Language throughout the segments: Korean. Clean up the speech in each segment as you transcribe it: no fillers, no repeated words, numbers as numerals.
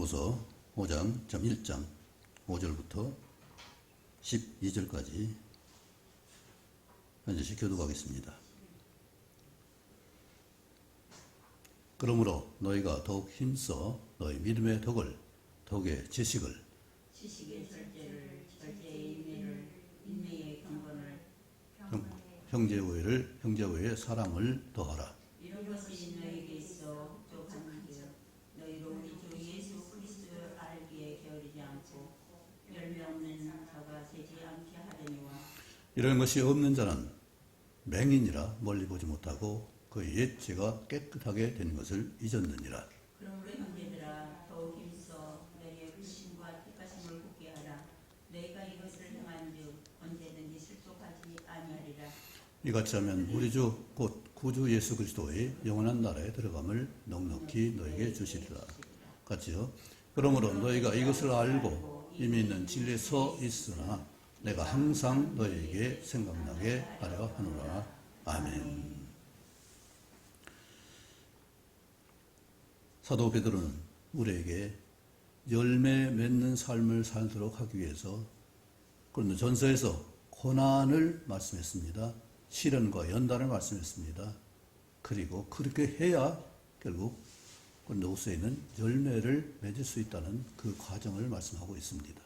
야고보서 5장 1장 5절부터 12절까지 현재시 교독하겠습니다. 그러므로 너희가 더욱 힘써 너희 믿음의 덕의 지식의 절제의 인내의 경건을 형제의 사랑을 더하라. 이런 것이 너희에게 있어 족하는지요. 너희로 우리 주 예수 그리스도를 알기에 게으르지 않고 열매 없는 자가 되지 않게 하려니와. 이런 것이 없는 자는 맹인이라 멀리 보지 못하고 그의 옛 죄가 깨끗하게 된 것을 잊었느니라. 그러므로 형제들아 더욱 힘써 너희의 불신과 택하심을 굳게 하라. 너희가 이것을 행한즉 언제든지 실족하지 아니하리라. 이같이 하면 우리 주 곧 구주 예수 그리스도의 영원한 나라에 들어감을 넉넉히 너희에게 주시리라. 같이요. 그러므로 너희가 이것을 알고 이미 있는 진리에 서 있으나 내가 항상 너희에게 생각나게 하려 하노라. 아멘. 사도 베드로는 우리에게 열매 맺는 삶을 살도록 하기 위해서 그런데 전서에서 고난을 말씀했습니다. 시련과 연단을 말씀했습니다. 그리고 그렇게 해야 결국 고린도후서에는 열매를 맺을 수 있다는 그 과정을 말씀하고 있습니다.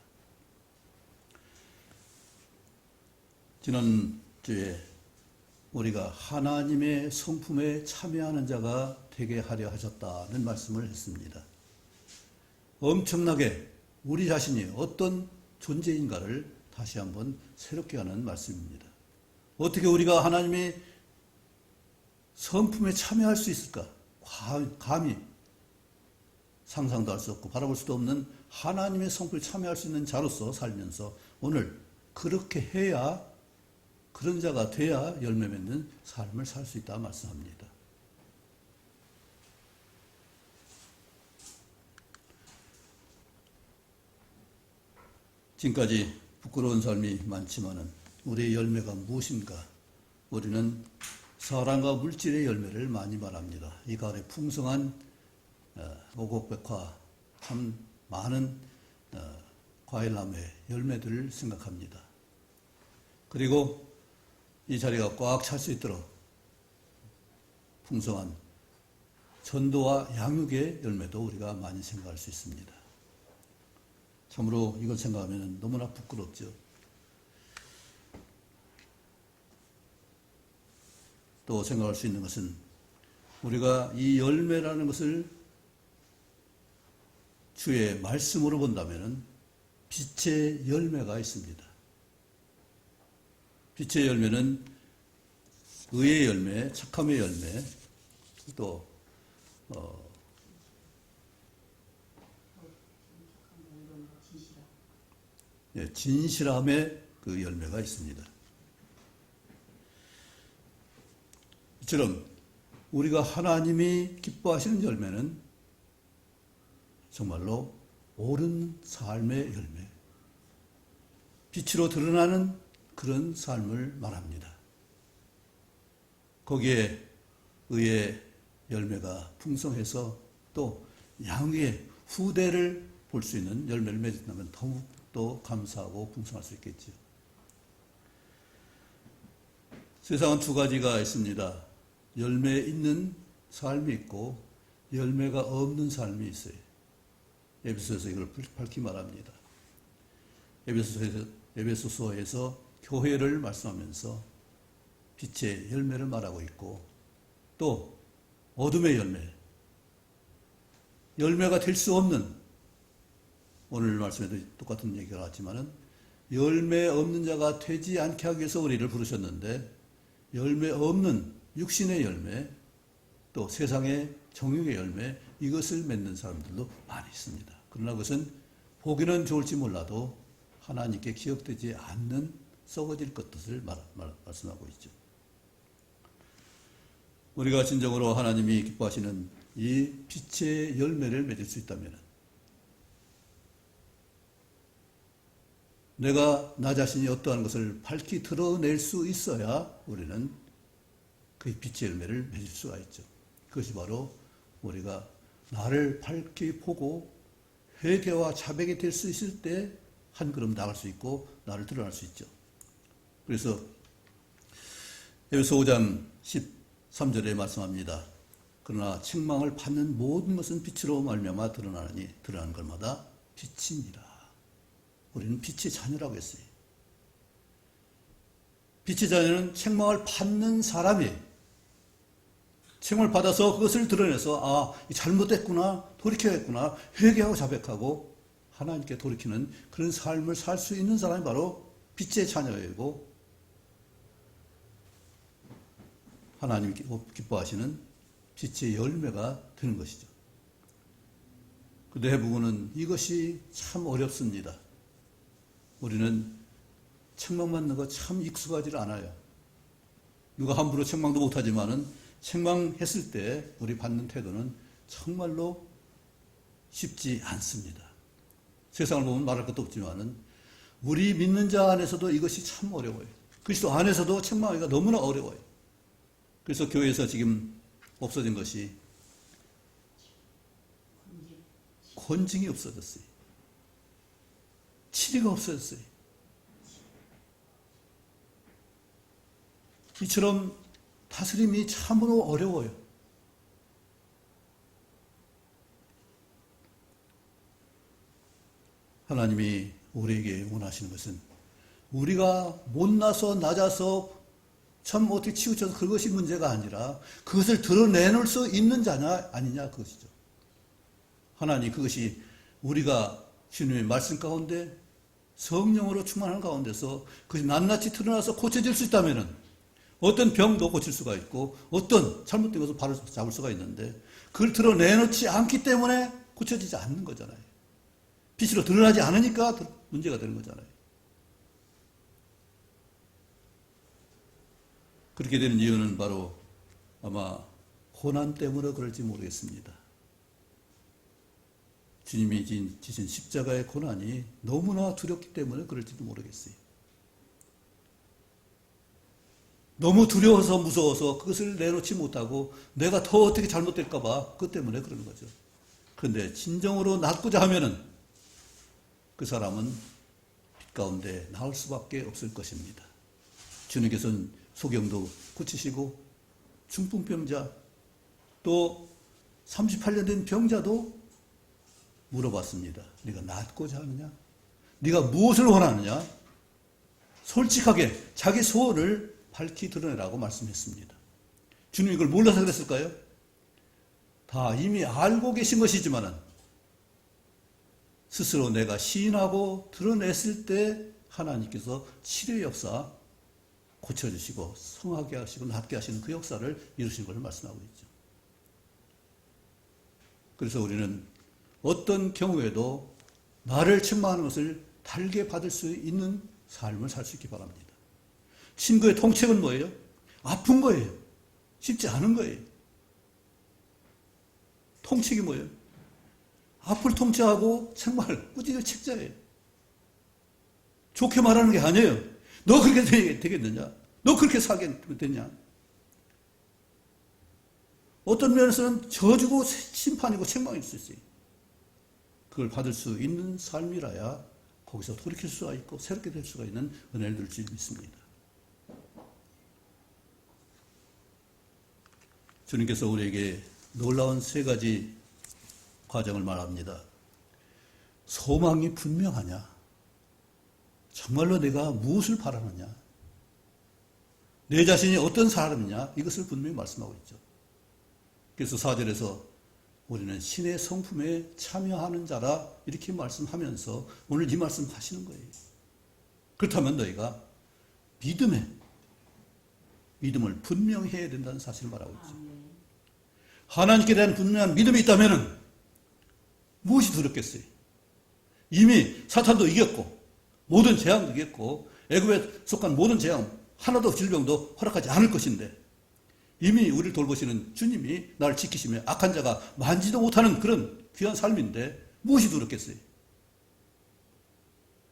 지난주에 우리가 하나님의 성품에 참여하는 자가 되게 하려 하셨다는 말씀을 했습니다. 엄청나게 우리 자신이 어떤 존재인가를 다시 한번 새롭게 하는 말씀입니다. 어떻게 우리가 하나님의 성품에 참여할 수 있을까? 감히 상상도 할 수 없고 바라볼 수도 없는 하나님의 성품에 참여할 수 있는 자로서 살면서 오늘 그렇게 해야 그런 자가 돼야 열매 맺는 삶을 살 수 있다 말씀합니다. 지금까지 부끄러운 삶이 많지만은 우리의 열매가 무엇인가? 우리는 사랑과 물질의 열매를 많이 말합니다. 이 가을에 풍성한 오곡백화 참 많은 과일나무의 열매들을 생각합니다. 그리고 이 자리가 꽉 찰 수 있도록 풍성한 전도와 양육의 열매도 우리가 많이 생각할 수 있습니다. 참으로 이걸 생각하면 너무나 부끄럽죠. 또 생각할 수 있는 것은 우리가 이 열매라는 것을 주의 말씀으로 본다면 빛의 열매가 있습니다. 빛의 열매는 의의 열매, 착함의 열매, 또 진실함의 그 열매가 있습니다. 이처럼 우리가 하나님이 기뻐하시는 열매는 정말로 옳은 삶의 열매, 빛으로 드러나는 그런 삶을 말합니다. 거기에 의의 열매가 풍성해서 또 양의 후대를 볼 수 있는 열매를 맺는다면 더욱더 감사하고 풍성할 수 있겠죠. 세상은 두 가지가 있습니다. 열매 있는 삶이 있고 열매가 없는 삶이 있어요. 에베소서에서 이걸 밝히 말합니다. 에베소서에서 교회를 말씀하면서 빛의 열매를 말하고 있고 또 어둠의 열매가 될 수 없는, 오늘 말씀에도 똑같은 얘기가 나왔지만은 열매 없는 자가 되지 않게 하기 위해서 우리를 부르셨는데 열매 없는 육신의 열매, 또 세상의 정욕의 열매, 이것을 맺는 사람들도 많이 있습니다. 그러나 그것은 보기는 좋을지 몰라도 하나님께 기억되지 않는 썩어질 것들을 말씀하고 있죠. 우리가 진정으로 하나님이 기뻐하시는 이 빛의 열매를 맺을 수 있다면 내가 나 자신이 어떠한 것을 밝히 드러낼 수 있어야 우리는 그 빛의 열매를 맺을 수가 있죠. 그것이 바로 우리가 나를 밝히 보고 회개와 자백이 될 수 있을 때 한 걸음 나갈 수 있고 나를 드러날 수 있죠. 그래서 에베소 5장 13절에 말씀합니다. 그러나 책망을 받는 모든 것은 빛으로 말미암아 드러나는 것마다 빛이니라. 우리는 빛의 자녀라고 했어요. 빛의 자녀는 책망을 받는 사람이 책망을 받아서 그것을 드러내서 잘못됐구나, 돌이켜야겠구나, 회개하고 자백하고 하나님께 돌이키는 그런 삶을 살 수 있는 사람이 바로 빛의 자녀이고 하나님 기뻐하시는 빛의 열매가 되는 것이죠. 그 대부분은 이것이 참 어렵습니다. 우리는 책망받는 거 참 익숙하지 않아요. 누가 함부로 책망도 못하지만은 책망했을 때 우리 받는 태도는 정말로 쉽지 않습니다. 세상을 보면 말할 것도 없지만은 우리 믿는 자 안에서도 이것이 참 어려워요. 그리스도 안에서도 책망하기가 너무나 어려워요. 그래서 교회에서 지금 없어진 것이 권징이 없어졌어요. 치리가 없어졌어요. 이처럼 다스림이 참으로 어려워요. 하나님이 우리에게 원하시는 것은 우리가 못나서 낮아서 참 어떻게 치우쳐서 그것이 문제가 아니라 그것을 드러내놓을 수 있는 자냐 아니냐 그것이죠. 하나님 그것이 우리가 주님의 말씀 가운데 성령으로 충만한 가운데서 그것이 낱낱이 드러나서 고쳐질 수 있다면은 어떤 병도 고칠 수가 있고 어떤 잘못된 것을 바로 잡을 수가 있는데 그걸 드러내놓지 않기 때문에 고쳐지지 않는 거잖아요. 빛으로 드러나지 않으니까 문제가 되는 거잖아요. 그렇게 되는 이유는 바로 아마 고난 때문에 그럴지 모르겠습니다. 주님이 지신 십자가의 고난이 너무나 두렵기 때문에 그럴지도 모르겠어요. 너무 두려워서 무서워서 그것을 내놓지 못하고 내가 더 어떻게 잘못될까 봐 그것 때문에 그러는 거죠. 그런데 진정으로 낫고자 하면은 그 사람은 빛 가운데 나올 수밖에 없을 것입니다. 주님께서는 소경도 고치시고 중풍병자 또 38년 된 병자도 물어봤습니다. 네가 낫고자 하느냐? 네가 무엇을 원하느냐? 솔직하게 자기 소원을 밝히 드러내라고 말씀했습니다. 주님 이걸 몰라서 그랬을까요? 다 이미 알고 계신 것이지만은 스스로 내가 시인하고 드러냈을 때 하나님께서 치료의 역사 고쳐주시고 성하게 하시고 낫게 하시는 그 역사를 이루신 것을 말씀하고 있죠. 그래서 우리는 어떤 경우에도 나를 책망하는 것을 달게 받을 수 있는 삶을 살 수 있기 바랍니다. 신구의 통책은 뭐예요? 아픈 거예요. 쉽지 않은 거예요. 통책이 뭐예요? 앞을 통째하고 책망을 꾸짖을 책자예요. 좋게 말하는 게 아니에요. 너 그렇게 되겠느냐? 너 그렇게 살게 되냐? 어떤 면에서는 저주고 심판이고 책망일 수 있어요. 그걸 받을 수 있는 삶이라야 거기서 돌이킬 수가 있고 새롭게 될 수가 있는 은혜를 줄 수 있습니다. 주님께서 우리에게 놀라운 세 가지 과정을 말합니다. 소망이 분명하냐? 정말로 내가 무엇을 바라느냐? 내 자신이 어떤 사람이냐? 이것을 분명히 말씀하고 있죠. 그래서 4절에서 우리는 신의 성품에 참여하는 자라 이렇게 말씀하면서 오늘 이 말씀 하시는 거예요. 그렇다면 너희가 믿음을 분명히 해야 된다는 사실을 말하고 있죠. 하나님께 대한 분명한 믿음이 있다면 무엇이 두렵겠어요? 이미 사탄도 이겼고 모든 재앙도 이겼고 애굽에 속한 모든 재앙 하나도 질병도 허락하지 않을 것인데 이미 우리를 돌보시는 주님이 나를 지키시며 악한 자가 만지도 못하는 그런 귀한 삶인데 무엇이 두렵겠어요?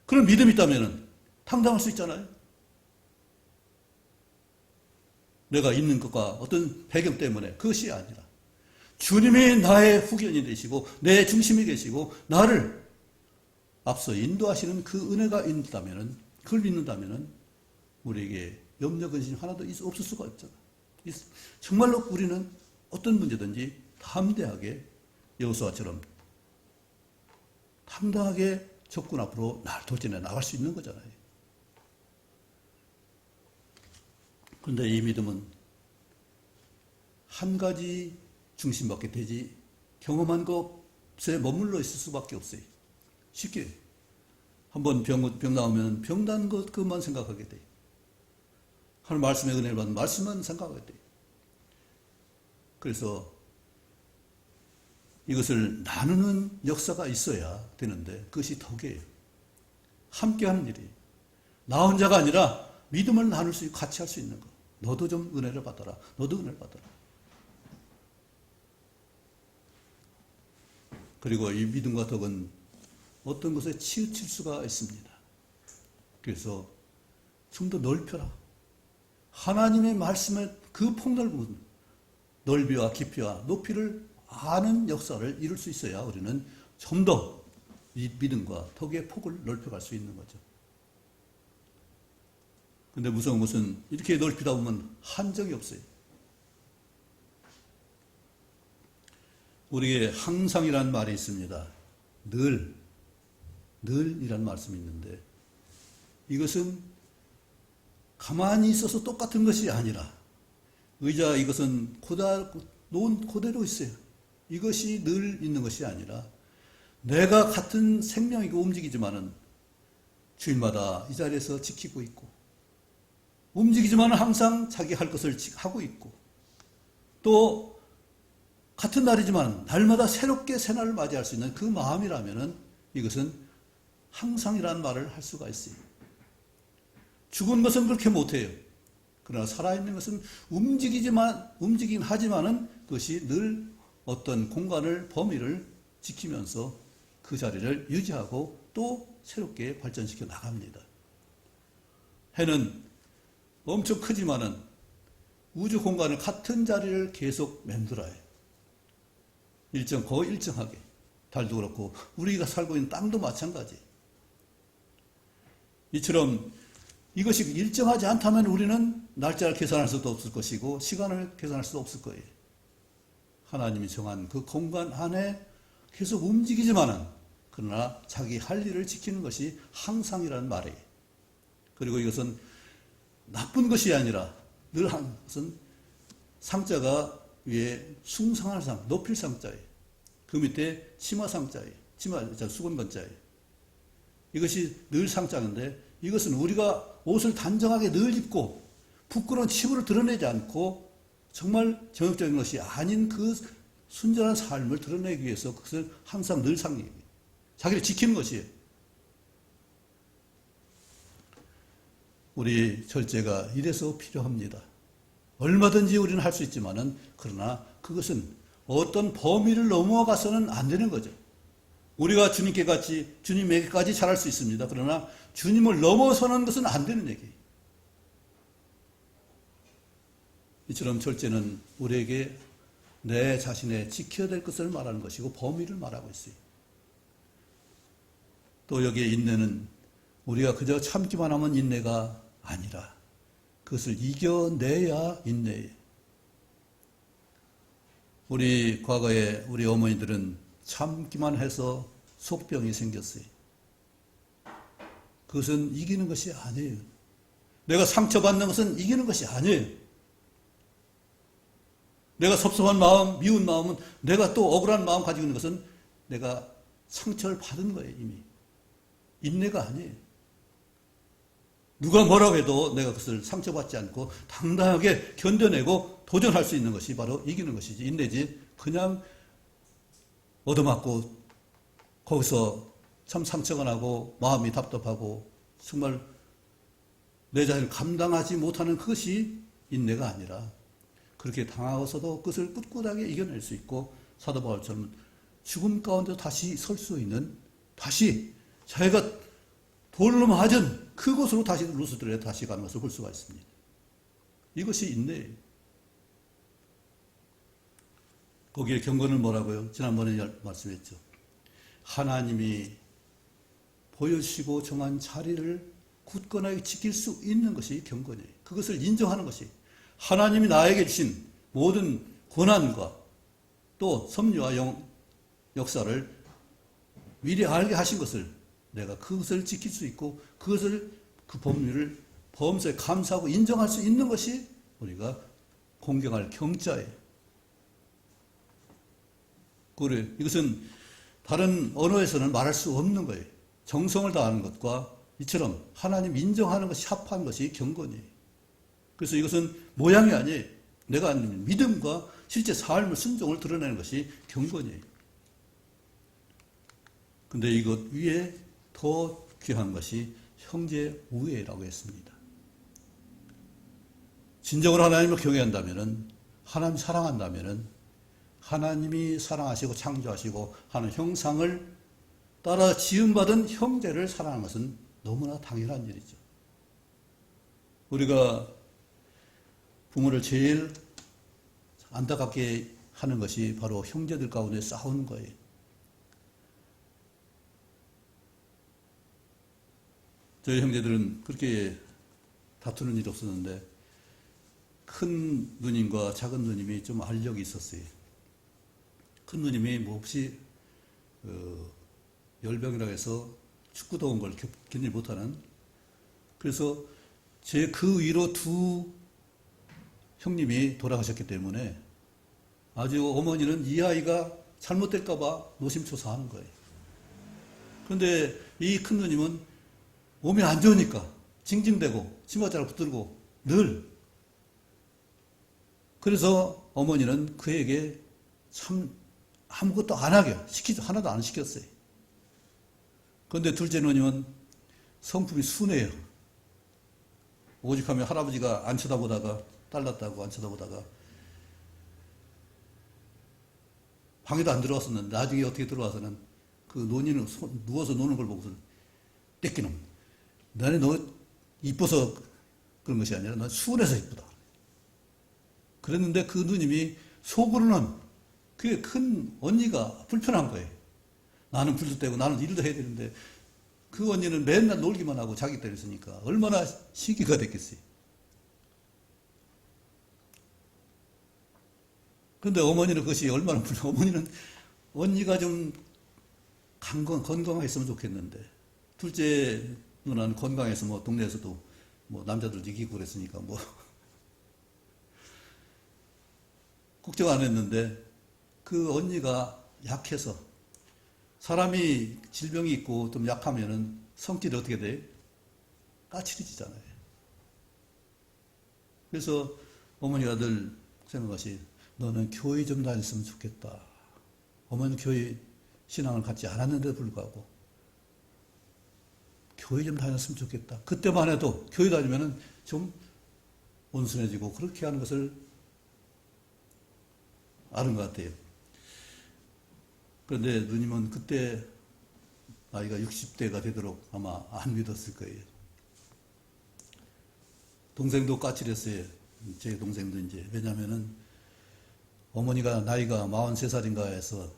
그런 믿음이 있다면 당당할 수 있잖아요. 내가 있는 것과 어떤 배경 때문에 그것이 아니라 주님이 나의 후견이 되시고 내 중심이 계시고 나를 앞서 인도하시는 그 은혜가 있다면은, 그걸 믿는다면은 우리에게 염려 근심 하나도 없을 수가 없잖아. 정말로 우리는 어떤 문제든지 담대하게 여호수아처럼 당당하게 적군 앞으로 날 도전해 나갈 수 있는 거잖아요. 그런데 이 믿음은 한 가지 중심밖에 되지 경험한 것에 머물러 있을 수밖에 없어요. 쉽게 한번 병 나오면 병 난 것 그것만 생각하게 돼요. 하나님 말씀의 은혜를 받는 말씀만 생각하게 돼요. 그래서 이것을 나누는 역사가 있어야 되는데 그것이 덕이에요. 함께하는 일이에요. 나 혼자가 아니라 믿음을 나눌 수 있고 같이 할 수 있는 거. 너도 좀 은혜를 받아라. 너도 은혜를 받아라. 그리고 이 믿음과 덕은 어떤 것에 치우칠 수가 있습니다. 그래서 좀 더 넓혀라. 하나님의 말씀의 그 폭넓은 넓이와 깊이와 높이를 아는 역사를 이룰 수 있어야 우리는 좀 더 이 믿음과 덕의 폭을 넓혀갈 수 있는 거죠. 근데 무서운 것은 이렇게 넓히다 보면 한정이 없어요. 우리에게 항상이라는 말이 있습니다. 늘이라는 말씀이 있는데 이것은 가만히 있어서 똑같은 것이 아니라 의자 이것은 놓은 그대로 있어요. 이것이 늘 있는 것이 아니라 내가 같은 생명이고 움직이지만은 주일마다 이 자리에서 지키고 있고 움직이지만은 항상 자기 할 것을 하고 있고 또 같은 날이지만 날마다 새롭게 새날을 맞이할 수 있는 그 마음이라면은 이것은 항상이라는 말을 할 수가 있어요. 죽은 것은 그렇게 못해요. 그러나 살아있는 것은 움직이긴 하지만은 그것이 늘 어떤 공간을, 범위를 지키면서 그 자리를 유지하고 또 새롭게 발전시켜 나갑니다. 해는 엄청 크지만은 우주 공간을 같은 자리를 계속 맴돌아요. 거의 일정하게. 달도 그렇고 우리가 살고 있는 땅도 마찬가지. 이처럼 이것이 일정하지 않다면 우리는 날짜를 계산할 수도 없을 것이고 시간을 계산할 수도 없을 거예요. 하나님이 정한 그 공간 안에 계속 움직이지만은 그러나 자기 할 일을 지키는 것이 항상이라는 말이에요. 그리고 이것은 나쁜 것이 아니라 늘 한 것은 상자가 위에 숭상할 상, 높일 상자예요. 그 밑에 치마 상자예요. 수건건자예요. 이것이 늘 상자인데 이것은 우리가 옷을 단정하게 늘 입고 부끄러운 치부를 드러내지 않고 정말 정욕적인 것이 아닌 그 순전한 삶을 드러내기 위해서 그것을 항상 늘 상입니다. 자기를 지키는 것이에요. 우리 절제가 이래서 필요합니다. 얼마든지 우리는 할 수 있지만은 그러나 그것은 어떤 범위를 넘어가서는 안 되는 거죠. 우리가 주님에게까지 잘할 수 있습니다. 그러나 주님을 넘어서는 것은 안 되는 얘기예요. 이처럼 절제는 우리에게 내 자신의 지켜야 될 것을 말하는 것이고 범위를 말하고 있어요. 또 여기에 인내는 우리가 그저 참기만 하면 인내가 아니라 그것을 이겨내야 인내예요. 우리 과거에 우리 어머니들은 참기만 해서 속병이 생겼어요. 그것은 이기는 것이 아니에요. 내가 상처받는 것은 이기는 것이 아니에요. 내가 섭섭한 마음, 미운 마음은 내가 또 억울한 마음 가지고 있는 것은 내가 상처를 받은 거예요, 이미. 인내가 아니에요. 누가 뭐라고 해도 내가 그것을 상처받지 않고 당당하게 견뎌내고 도전할 수 있는 것이 바로 이기는 것이지, 인내지. 그냥 얻어맞고 거기서 참 상처가 나고 마음이 답답하고 정말 내 자신을 감당하지 못하는 그것이 인내가 아니라 그렇게 당하고서도 그것을 꿋꿋하게 이겨낼 수 있고 사도 바울처럼 죽음 가운데 다시 설 수 있는, 다시 자기가 돌로 맞은 그곳으로 다시 루스드레에 다시 가는 것을 볼 수가 있습니다. 이것이 인내예요. 거기에 경건은 뭐라고요? 지난번에 말씀했죠. 하나님이 보여주시고 정한 자리를 굳건하게 지킬 수 있는 것이 경건이에요. 그것을 인정하는 것이 하나님이 나에게 주신 모든 권한과 또 섭리와 역사를 미리 알게 하신 것을 내가 그것을 지킬 수 있고 그것을 그 법률을 범사에 감사하고 인정할 수 있는 것이 우리가 공경할 경자예요. 그래 이것은 다른 언어에서는 말할 수 없는 거예요. 정성을 다하는 것과 이처럼 하나님 인정하는 것이 합한 것이 경건이에요. 그래서 이것은 모양이 아니에요. 내가 믿음과 실제 삶의 순종을 드러내는 것이 경건이에요. 근데 이것 위에 더 귀한 것이 형제 우애라고 했습니다. 진정으로 하나님을 경외한다면은, 하나님 사랑한다면은, 하나님이 사랑하시고 창조하시고 하는 형상을 따라 지음받은 형제를 사랑하는 것은 너무나 당연한 일이죠. 우리가 부모를 제일 안타깝게 하는 것이 바로 형제들 가운데 싸우는 거예요. 저희 형제들은 그렇게 다투는 일이 없었는데 큰 누님과 작은 누님이 좀 알력이 있었어요. 큰 누님이 몹시 열병이라고 해서 축구도 온 걸 견디지 못하는, 그래서 제 그 위로 두 형님이 돌아가셨기 때문에 아주 어머니는 이 아이가 잘못될까봐 노심초사하는 거예요. 그런데 이 큰 누님은 몸이 안 좋으니까 징징대고 치마자락 붙들고 늘, 그래서 어머니는 그에게 참 아무것도 안 하게 시키죠. 하나도 안 시켰어요. 그런데 둘째 누님은 성품이 순해요. 오직하면 할아버지가 안 쳐다보다가 딸 낳았다고 안 쳐다보다가 방에도 안 들어왔었는데 나중에 어떻게 들어와서는 그 논의는 누워서 노는 걸 보고서 떼끼놈, 나는 너 이뻐서 그런 것이 아니라 넌 순해서 이쁘다. 그랬는데 그 누님이 속으로는 그게 큰 언니가 불편한 거예요. 나는 불도 떼고 나는 일도 해야 되는데 그 언니는 맨날 놀기만 하고 자기 때를 쓰니까 얼마나 시기가 됐겠어요. 그런데 어머니는 그것이 얼마나 어머니는 언니가 좀 건강했으면 좋겠는데, 둘째 누나는 건강해서 뭐 동네에서도 뭐 남자들도 이기고 그랬으니까 뭐 걱정 안 했는데 그 언니가 약해서, 사람이 질병이 있고 좀 약하면은 성질이 어떻게 돼? 까칠해지잖아요. 그래서 어머니가 늘 생각하시, 너는 교회 좀 다녔으면 좋겠다. 어머니는 교회 신앙을 갖지 않았는데도 불구하고 교회 좀 다녔으면 좋겠다. 그때만 해도 교회 다니면은 좀 온순해지고 그렇게 하는 것을 아는 것 같아요. 그런데 누님은 그때 나이가 60대가 되도록 아마 안 믿었을 거예요. 동생도 까칠했어요. 제 동생도 이제. 왜냐면은 어머니가 나이가 43살인가 해서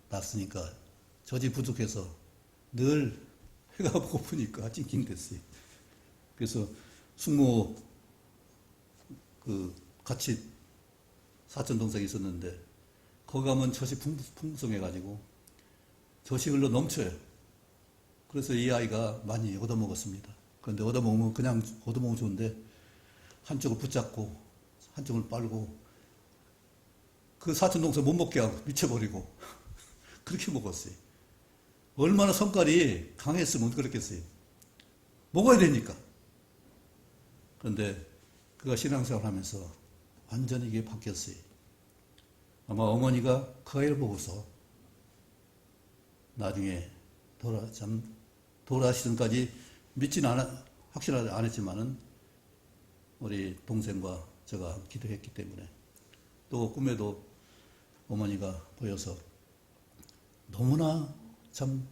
낳았으니까 젖이 부족해서 늘 배가 고프니까 찡찡댔어요. 그래서 숙모 같이 사촌 동생이 있었는데 거기 가면 젖이 풍성해가지고 젖이 흘러 넘쳐요. 그래서 이 아이가 많이 얻어먹었습니다. 그런데 얻어먹으면 그냥 얻어먹으면 좋은데 한쪽을 붙잡고 한쪽을 빨고 그 사촌 동생 못 먹게 하고 미쳐버리고 그렇게 먹었어요. 얼마나 성깔이 강했으면 그렇겠어요. 먹어야 되니까. 그런데 그가 신앙생활 하면서 완전히 이게 바뀌었어요. 아마 어머니가 그 아이를 보고서 나중에 돌아가시전까지 믿지는 확실하지 않았지만은 우리 동생과 제가 기도했기 때문에, 또 꿈에도 어머니가 보여서 너무나 참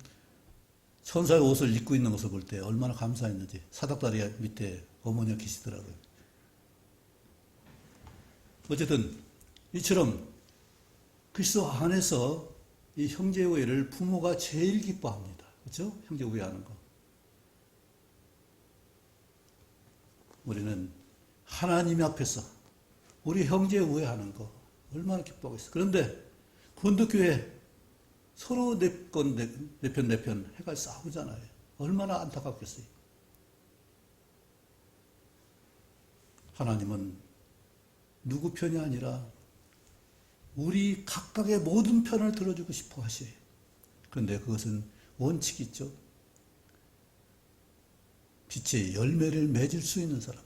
천사의 옷을 입고 있는 것을 볼 때 얼마나 감사했는지, 사닥다리 밑에 어머니가 계시더라고요. 어쨌든 이처럼 그리스도 안에서 이 형제 우애를 부모가 제일 기뻐합니다. 그렇죠? 형제 우애하는 거. 우리는 하나님 앞에서 우리 형제 우애하는 거 얼마나 기뻐하고 있어요. 그런데 본도교회 서로 내 편 해가 싸우잖아요. 얼마나 안타깝겠어요. 하나님은 누구 편이 아니라 우리 각각의 모든 편을 들어주고 싶어 하셔요. 그런데 그것은 원칙이 있죠. 빛의 열매를 맺을 수 있는 사람.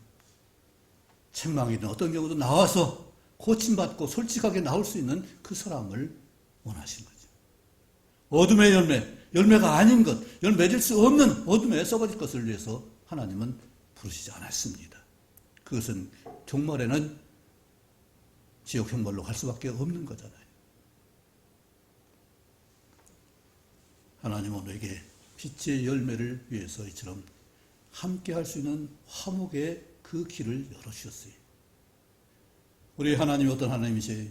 책망이든 어떤 경우도 나와서 고침받고 솔직하게 나올 수 있는 그 사람을 원하신 거죠. 어둠의 열매가 아닌 것, 열매 맺을 수 없는 어둠에 썩어질 것을 위해서 하나님은 부르시지 않았습니다. 그것은 종말에는 지옥 형벌로 갈 수밖에 없는 거잖아요. 하나님은 우리에게 빛의 열매를 위해서 이처럼 함께 할 수 있는 화목의 그 길을 열어주셨어요. 우리 하나님이 어떤 하나님이세요?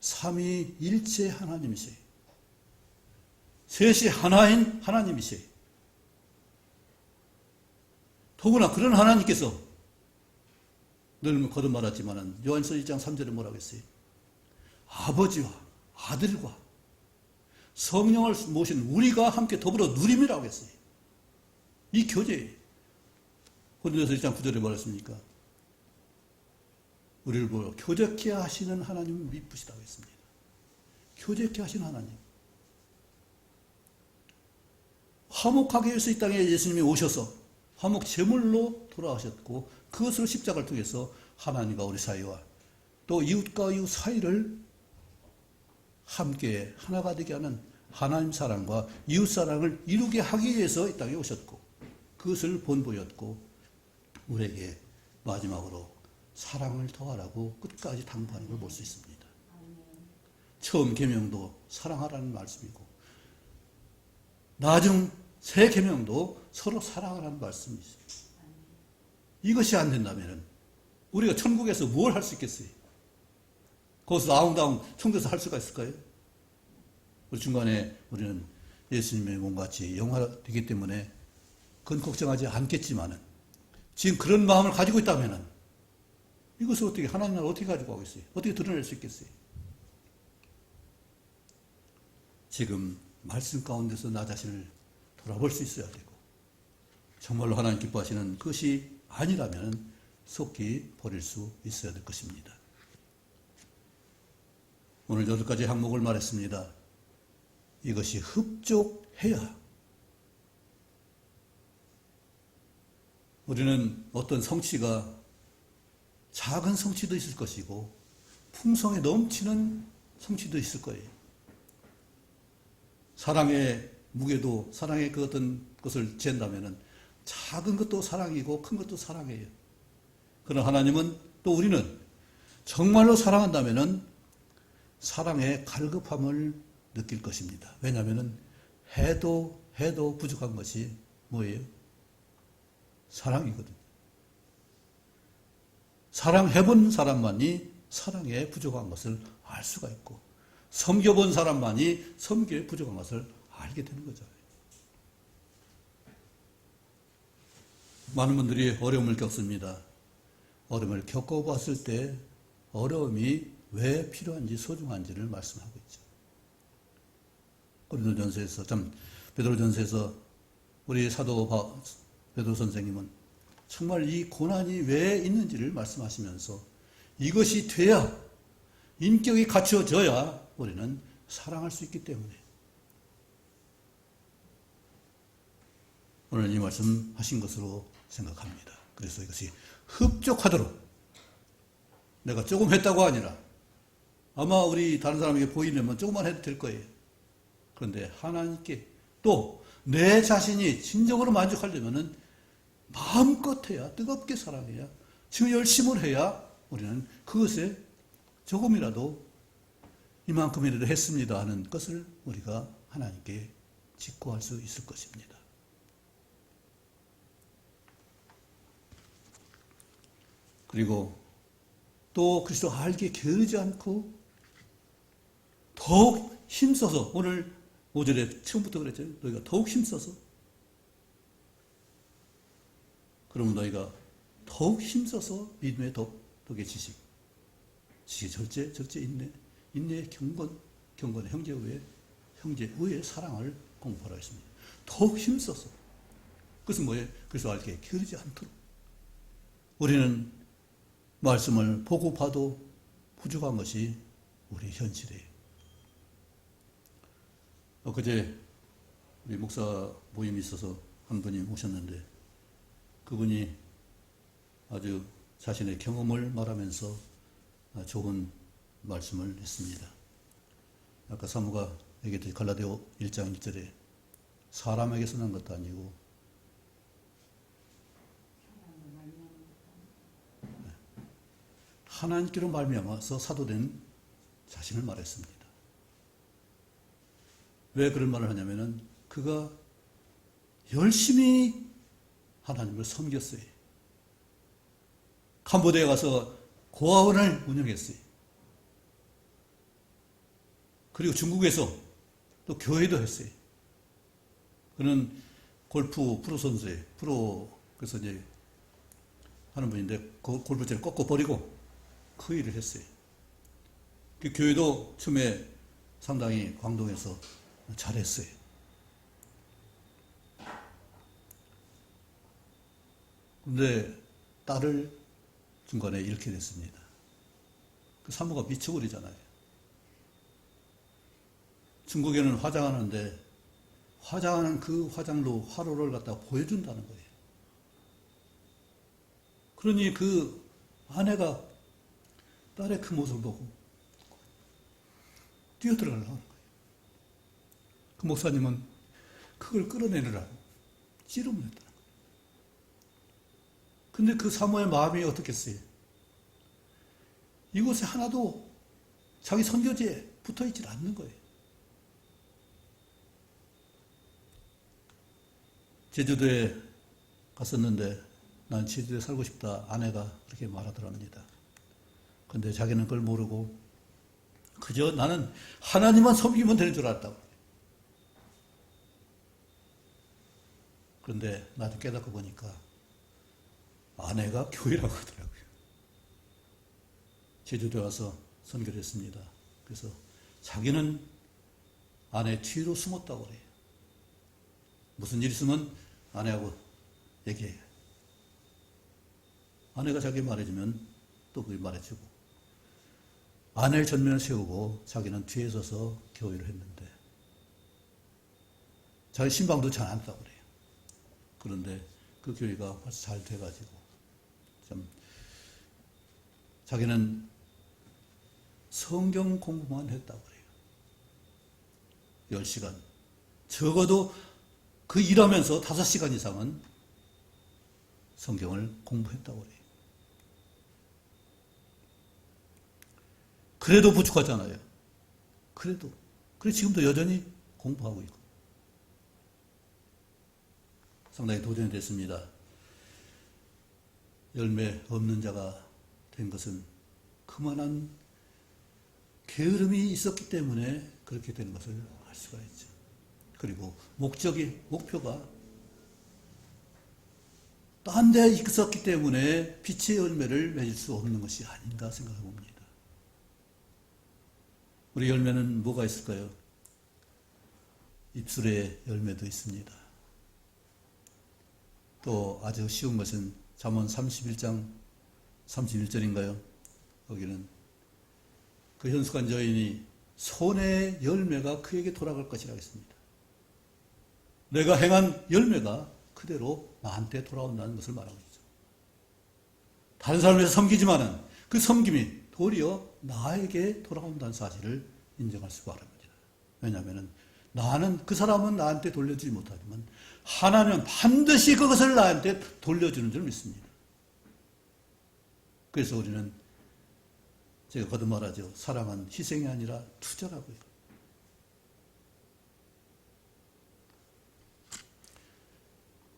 삼위일체 하나님이세요. 셋이 하나인 하나님이세요. 더구나 그런 하나님께서 늘 거듭말하지만 요한서 1장 3절에 뭐라고 했어요? 아버지와 아들과 성령을 모신 우리가 함께 더불어 누림이라고 했어요. 이 교제예요. 고린도서 1장 9절에 뭐라 했습니까? 우리를 보여 교제케 하시는 하나님은 미쁘시다고 했습니다. 교제케 하시는 하나님. 화목하게 위해서 이 땅에 예수님이 오셔서 화목 제물로 돌아가셨고 그것으로 십자가를 통해서 하나님과 우리 사이와 또 이웃과 이웃 사이를 함께 하나가 되게 하는 하나님 사랑과 이웃 사랑을 이루게 하기 위해서 이 땅에 오셨고 그것을 본보였고 우리에게 마지막으로 사랑을 더하라고 끝까지 당부하는 걸 볼 수 있습니다. 처음 계명도 사랑하라는 말씀이고 나중 새 계명도 서로 사랑하라는 말씀이죠. 이것이 안 된다면 우리가 천국에서 뭘 할 수 있겠어요? 거기서 아웅다웅 청교서 할 수가 있을까요? 우리 중간에 우리는 예수님의 몸같이 영화되기 때문에 그건 걱정하지 않겠지만은 지금 그런 마음을 가지고 있다면은 이것을 어떻게 하나님 나라를 어떻게 가지고 가겠어요? 어떻게 드러낼 수 있겠어요? 지금 말씀 가운데서 나 자신을 돌아볼 수 있어야 되고 정말로 하나님 기뻐하시는 것이 아니라면 속히 버릴 수 있어야 될 것입니다. 오늘 8가지 항목을 말했습니다. 이것이 흡족해야 우리는 어떤 성취가 작은 성취도 있을 것이고 풍성에 넘치는 성취도 있을 거예요. 사랑의 무게도 사랑의 그 어떤 것을 잰다면은 작은 것도 사랑이고 큰 것도 사랑이에요. 그러나 하나님은 또 우리는 정말로 사랑한다면은 사랑의 갈급함을 느낄 것입니다. 왜냐하면은 해도 부족한 것이 뭐예요? 사랑이거든요. 사랑해본 사람만이 사랑에 부족한 것을 알 수가 있고 섬겨본 사람만이 섬기에 부족한 것을 알게 되는 거죠. 많은 분들이 어려움을 겪습니다. 어려움을 겪어봤을 때 어려움이 왜 필요한지 소중한지를 말씀하고 있죠. 고린도전서에서 베드로전서에서 우리 사도 베드로 선생님은 정말 이 고난이 왜 있는지를 말씀하시면서 이것이 돼야 인격이 갖춰져야 우리는 사랑할 수 있기 때문에 오늘 이 말씀 하신 것으로 생각합니다. 그래서 이것이 흡족하도록 내가 조금 했다고 아니라 아마 우리 다른 사람에게 보이려면 조금만 해도 될 거예요. 그런데 하나님께 또 내 자신이 진정으로 만족하려면은 마음껏 해야 뜨겁게 사랑해야 지금 열심을 해야 우리는 그것에 조금이라도 이만큼이라도 했습니다 하는 것을 우리가 하나님께 직구할 수 있을 것입니다. 그리고 또 그리스도 알게 게으르지 않고 더욱 힘써서, 오늘 5절에 처음부터 그랬죠. 너희가 더욱 힘써서. 그러면 너희가 더욱 힘써서 믿음의 덕의 지식, 절제, 인내, 인내의 경건, 형제의 사랑을 공부하라 했습니다. 더욱 힘써서. 그것은 뭐예요? 그래서 알게 게으르지 않도록. 우리는 말씀을 보고 봐도 부족한 것이 우리 현실이에요. 엊그제 우리 목사 모임이 있어서 한 분이 오셨는데, 그분이 아주 자신의 경험을 말하면서 좋은 말씀을 했습니다. 아까 사무가 얘기했듯이 갈라디아 1장 1절에 사람에게서 난 것도 아니고 하나님께로 말미암아서 사도된 자신을 말했습니다. 왜 그런 말을 하냐면은 그가 열심히 하나님을 섬겼어요. 캄보디아에 가서 고아원을 운영했어요. 그리고 중국에서 또 교회도 했어요. 그는 골프 프로 선수예요. 그래서 이제 하는 분인데, 그 골프채를 꺾어 버리고 그 일을 했어요. 그 교회도 처음에 상당히 광동에서 잘했어요. 근데 딸을 중간에 잃게 됐습니다. 그 사모가 미쳐버리잖아요. 중국에는 화장하는데 화장하는 그 화장로 화로를 갖다가 보여준다는 거예요. 그러니 그 아내가 딸의 그 모습을 보고 뛰어들어가려고 하는 거예요. 그 목사님은 그걸 끌어내느라고 씨름을 했다는 거예요. 근데 그 사모의 마음이 어떻겠어요? 이곳에 하나도 자기 선교지에 붙어있질 않는 거예요. 제주도에 갔었는데 난 제주도에 살고 싶다, 아내가 그렇게 말하더랍니다. 근데 자기는 그걸 모르고 그저 나는 하나님만 섬기면 되는 줄 알았다고. 그런데 나도 깨닫고 보니까 아내가 교회라고 하더라고요. 제주도에 와서 선교를 했습니다. 그래서 자기는 아내 뒤로 숨었다고 그래요. 무슨 일 있으면 아내하고 얘기해요. 아내가 자기 말해주면 또 그걸 말해주고, 아내의 전면을 세우고 자기는 뒤에 서서 교회를 했는데 자기 신방도 잘 안 했다고 그래요. 그런데 그 교회가 벌써 잘 돼가지고 참 자기는 성경 공부만 했다고 그래요. 10시간. 적어도 그 일하면서 5시간 이상은 성경을 공부했다고 그래요. 그래도 부족하잖아요. 그래 지금도 여전히 공부하고 있고. 상당히 도전이 됐습니다. 열매 없는 자가 된 것은 그만한 게으름이 있었기 때문에 그렇게 된 것을 알 수가 있죠. 그리고 목표가 딴 데 있었기 때문에 빛의 열매를 맺을 수 없는 것이 아닌가 생각해 봅니다. 우리 열매는 뭐가 있을까요? 입술의 열매도 있습니다. 또 아주 쉬운 것은 잠언 31장 31절인가요? 거기는 그 현숙한 여인이 손의 열매가 그에게 돌아갈 것이라고 했습니다. 내가 행한 열매가 그대로 나한테 돌아온다는 것을 말하고 있죠. 다른 사람을 위해서 섬기지만은 그 섬김이 도리어 나에게 돌아온다는 사실을 인정할 수가 바랍니다. 왜냐하면 나는, 그 사람은 나한테 돌려주지 못하지만 하나님은 반드시 그것을 나한테 돌려주는 줄 믿습니다. 그래서 우리는, 제가 거듭 말하죠, 사랑은 희생이 아니라 투자라고요.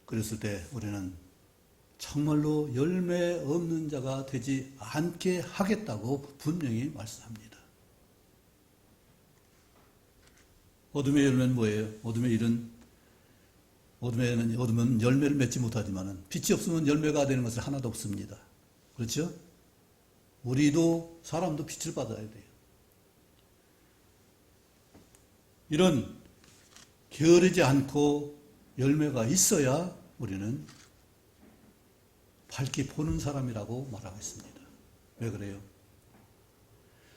그랬을 때 우리는 정말로 열매 없는 자가 되지 않게 하겠다고 분명히 말씀합니다. 어둠의 열매는 뭐예요? 어둠은 열매를 맺지 못하지만은 빛이 없으면 열매가 되는 것은 하나도 없습니다. 그렇죠? 우리도 사람도 빛을 받아야 돼요. 이런 게으르지 않고 열매가 있어야 우리는 밝게 보는 사람이라고 말하고 있습니다. 왜 그래요?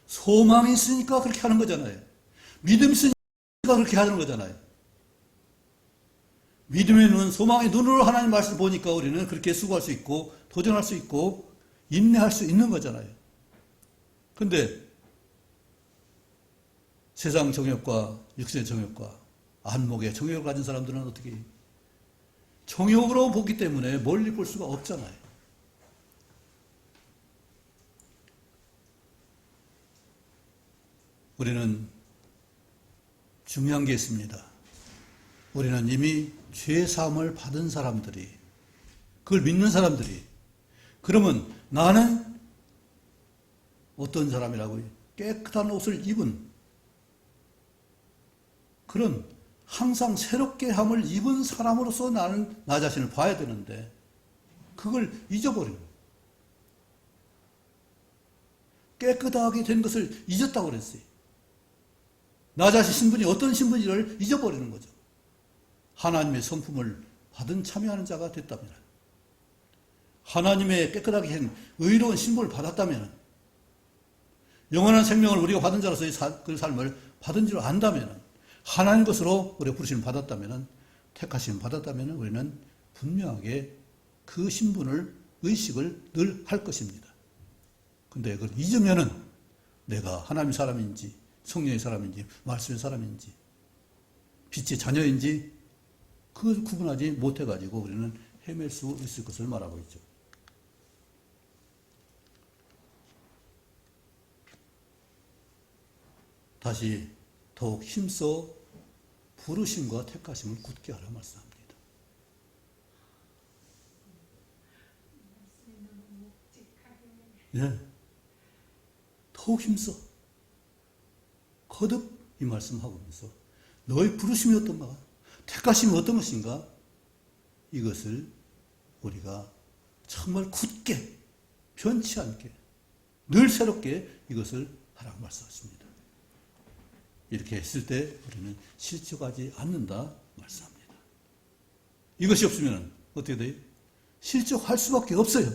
소망이 있으니까 그렇게 하는 거잖아요. 믿음이 있으니까 그렇게 하는 거잖아요. 믿음의 눈, 소망의 눈으로 하나님 말씀을 보니까 우리는 그렇게 수고할 수 있고 도전할 수 있고 인내할 수 있는 거잖아요. 근데 세상 정욕과 육신의 정욕과 안목의 정욕을 가진 사람들은 어떻게 해요? 정욕으로 보기 때문에 멀리 볼 수가 없잖아요. 우리는 중요한 게 있습니다. 우리는 이미 죄사함을 받은 사람들이, 그걸 믿는 사람들이, 그러면 나는 어떤 사람이라고요? 깨끗한 옷을 입은 그런 항상 새롭게 함을 입은 사람으로서 나는 나 자신을 봐야 되는데 그걸 잊어버리는 거예요. 깨끗하게 된 것을 잊었다고 그랬어요. 나 자신 신분이 어떤 신분인지를 잊어버리는 거죠. 하나님의 성품을 받은 참여하는 자가 됐다면, 하나님의 깨끗하게 한 의로운 신분을 받았다면, 영원한 생명을 우리가 받은 자로서의 그 삶을 받은 줄 안다면, 하나님 것으로 우리가 부르심을 받았다면, 택하심을 받았다면 우리는 분명하게 그 신분을, 의식을 늘 할 것입니다. 근데 그걸 잊으면은 내가 하나님의 사람인지, 성령의 사람인지, 말씀의 사람인지, 빛의 자녀인지 그걸 구분하지 못해가지고 우리는 헤맬 수 있을 것을 말하고 있죠. 다시 더욱 힘써 부르심과 택하심을 굳게 하라 말씀합니다. 네. 더욱 힘써 거듭 이 말씀하고 있면서 너의 부르심이 어떤가? 택하심이 어떤 것인가? 이것을 우리가 정말 굳게 변치 않게 늘 새롭게 이것을 하라고 말씀하십니다. 이렇게 했을 때 우리는 실족하지 않는다 말씀합니다. 이것이 없으면 어떻게 돼요? 실족할 수밖에 없어요.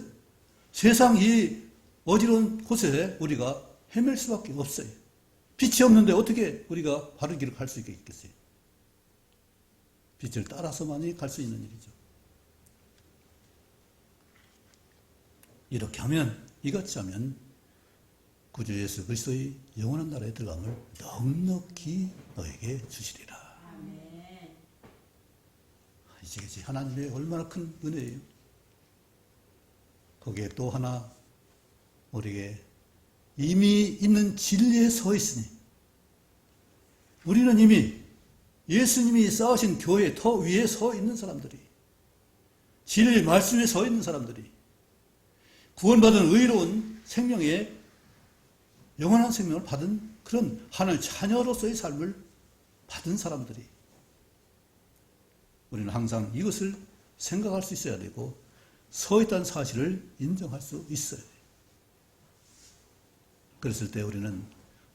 세상 이 어지러운 곳에 우리가 헤맬 수밖에 없어요. 빛이 없는데 어떻게 우리가 바른 길을 갈 수 있겠어요? 빛을 따라서만이 갈 수 있는 일이죠. 이렇게 하면, 이같이 하면 구주 예수 그리스도의 영원한 나라에 들어감을 넉넉히 너에게 주시리라. 아멘. 이것이 하나님의 얼마나 큰 은혜예요. 거기에 또 하나 우리에게 이미 있는 진리에 서 있으니, 우리는 이미 예수님이 쌓으신 교회 더 위에 서 있는 사람들이, 진리의 말씀에 서 있는 사람들이, 구원받은 의로운 생명의 영원한 생명을 받은 그런 하나님의 자녀로서의 삶을 받은 사람들이, 우리는 항상 이것을 생각할 수 있어야 되고 서 있다는 사실을 인정할 수 있어야 돼요. 그랬을 때 우리는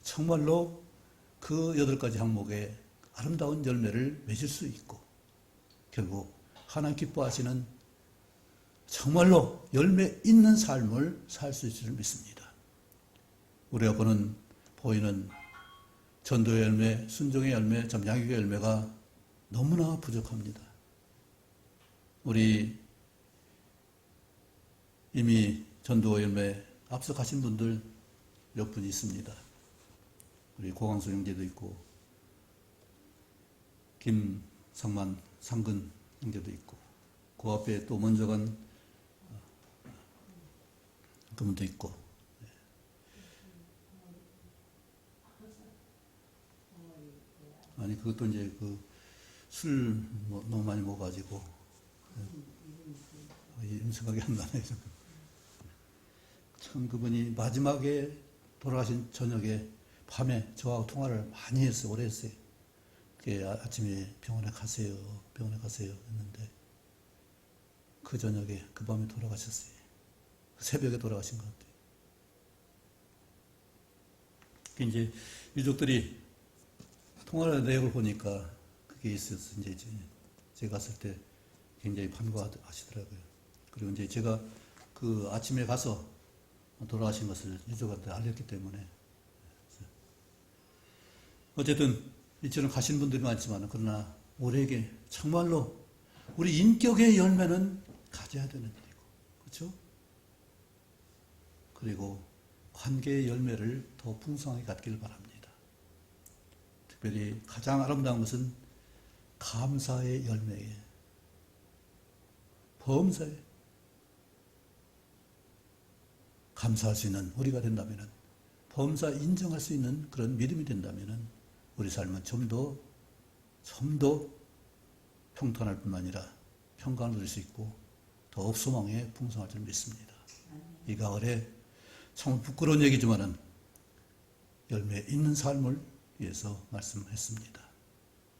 정말로 그 8가지 항목의 아름다운 열매를 맺을 수 있고 결국 하나님 기뻐하시는 정말로 열매 있는 삶을 살 수 있을 줄 믿습니다. 우리가 보이는 전도의 열매, 순종의 열매, 참 양육의 열매가 너무나 부족합니다. 우리 이미 전도 열매 앞서 가신 분들 몇 분 있습니다. 우리 고광수 형제도 있고 김상만, 상근 형제도 있고 그 앞에 또 먼저 간 그분도 있고, 아니 그것도 이제 술 너무 많이 먹어가지고 생각이 안 나네요. 참 그분이 마지막에 돌아가신 저녁에 밤에 저하고 통화를 많이 했어요. 오래 했어요. 아침에 병원에 가세요 했는데 그 저녁에 그 밤에 돌아가셨어요. 새벽에 돌아가신 것 같아요. 이제 유족들이 통화 내역을 보니까 그게 있어서 이제 제가 갔을 때 굉장히 반가워하시더라고요. 그리고 이제 제가 그 아침에 가서 돌아가신 것을 유족한테 알렸기 때문에 어쨌든 이처럼 가신 분들이 많지만 그러나 우리에게 정말로 우리 인격의 열매는 가져야 되는 일이고, 그렇죠? 그리고 관계의 열매를 더 풍성하게 갖기를 바랍니다. 특별히 가장 아름다운 것은 감사의 열매에 범사에 감사할 수 있는 우리가 된다면, 범사 인정할 수 있는 그런 믿음이 된다면 우리 삶은 좀 더 평탄할 뿐만 아니라 평강을 누릴 수 있고 더욱 소망에 풍성할 줄 믿습니다. 이 가을에 참 부끄러운 얘기지만은 열매 있는 삶을 위해서 말씀했습니다.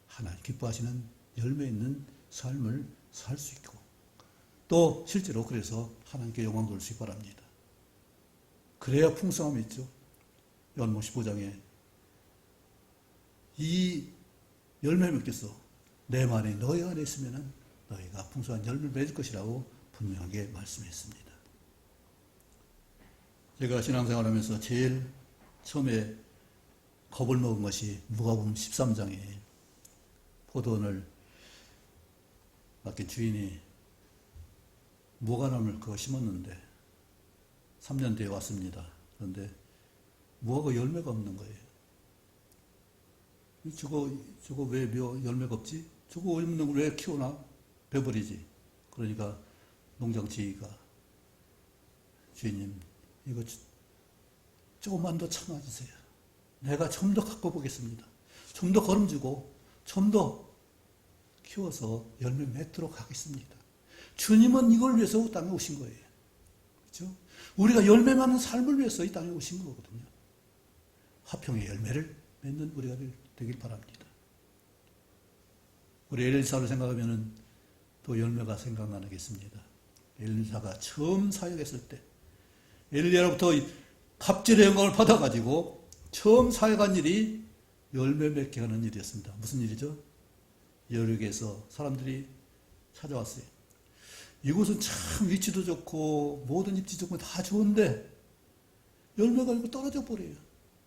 하나님 기뻐하시는 열매 있는 삶을 살 수 있고 또 실제로 그래서 하나님께 영광 돌릴 수 있기 바랍니다. 그래야 풍성함이 있죠. 요한복음 15장에 이 열매 맺겠어. 내 말이 너희 안에 있으면 너희가 풍성한 열매를 맺을 것이라고 분명하게 말씀했습니다. 제가 신앙생활하면서 제일 처음에 겁을 먹은 것이 누가복음 13장에 포도원을 맡긴 주인이 무화과나무를 그거 심었는데 3년 뒤에 왔습니다. 그런데 무화과 열매가 없는 거예요. 저거 왜 열매가 없지? 저거 없는 걸 왜 키우나? 베버리지. 그러니까 농장지가 주인님 이거 조금만 더 참아주세요. 내가 좀 더 갖고 보겠습니다. 좀 더 거름주고 좀 더 키워서 열매 맺도록 하겠습니다. 주님은 이걸 위해서 이 땅에 오신 거예요. 그렇죠? 우리가 열매 맺는 삶을 위해서 이 땅에 오신 거거든요. 화평의 열매를 맺는 우리가 되길 바랍니다. 우리 엘리사를 생각하면 또 열매가 생각나겠습니다. 엘리사가 처음 사역했을 때 엘리야로부터 갑질의 영광을 받아가지고 처음 사역한 일이 열매 맺게 하는 일이었습니다. 무슨 일이죠? 여력에서 사람들이 찾아왔어요. 이곳은 참 위치도 좋고 모든 입지 조건 다 좋은데 열매가 이거 떨어져 버려요.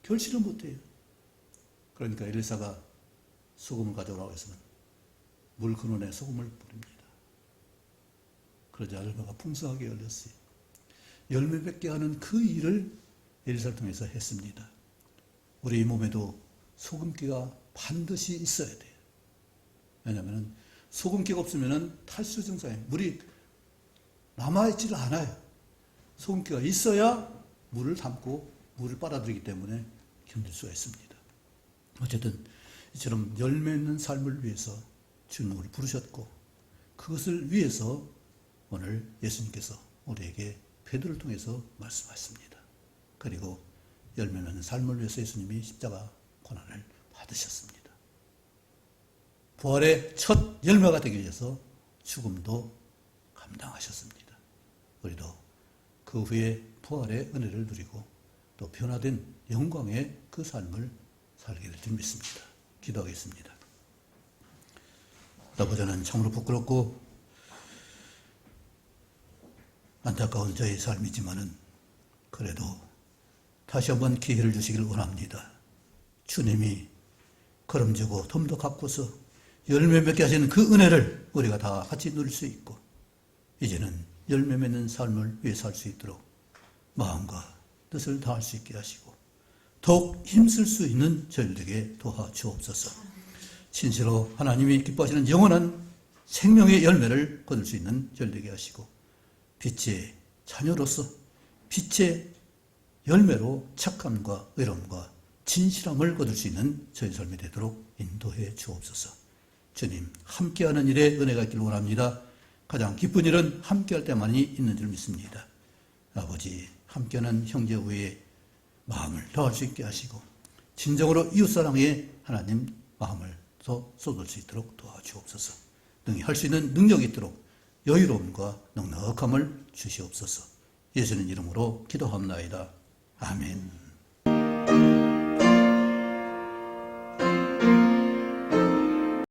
결실을 못해요. 그러니까 엘리사가 소금을 가져오라고 해서 물 근원에 소금을 뿌립니다. 그러자 열매가 풍성하게 열렸어요. 열매 맺게 하는 그 일을 엘리사를 통해서 했습니다. 우리 몸에도 소금기가 반드시 있어야 돼요. 왜냐하면 소금기가 없으면 탈수 증상에 물이 남아있지를 않아요. 소금기가 있어야 물을 담고 물을 빨아들이기 때문에 견딜 수가 있습니다. 어쨌든 이처럼 열매 있는 삶을 위해서 주님은 우리를 부르셨고 그것을 위해서 오늘 예수님께서 우리에게 베드로를 통해서 말씀하셨습니다. 그리고 열매 맺는 삶을 위해서 예수님이 십자가 고난을 받으셨습니다. 부활의 첫 열매가 되기 위해서 죽음도 감당하셨습니다. 우리도 그 후에 부활의 은혜를 누리고 또 변화된 영광의 그 삶을 살게 될 줄 믿습니다. 기도하겠습니다. 아버지는 참으로 부끄럽고 안타까운 저의 삶이지만은 그래도 다시 한번 기회를 주시기를 원합니다. 주님이 걸음지고 좀 더 갖고서 열매 맺게 하시는 그 은혜를 우리가 다 같이 누릴 수 있고 이제는 열매 맺는 삶을 위해 살 수 있도록 마음과 뜻을 다할 수 있게 하시고 더욱 힘쓸 수 있는 저희들에게 도와주옵소서. 진실로 하나님이 기뻐하시는 영원한 생명의 열매를 거둘 수 있는 저희들에게 하시고 빛의 자녀로서 빛의 열매로 착함과 의로움과 진실함을 거둘 수 있는 저희 삶이 되도록 인도해 주옵소서. 주님, 함께하는 일에 은혜가 있기를 원합니다. 가장 기쁜 일은 함께할 때만이 있는 줄 믿습니다. 아버지, 함께하는 형제 우애에 마음을 더할 수 있게 하시고 진정으로 이웃사랑에 하나님 마음을 쏟을 수 있도록 도와주옵소서. 능히 할 수 있는 능력이 있도록 여유로움과 넉넉함을 주시옵소서. 예수님 이름으로 기도합나이다. 아멘.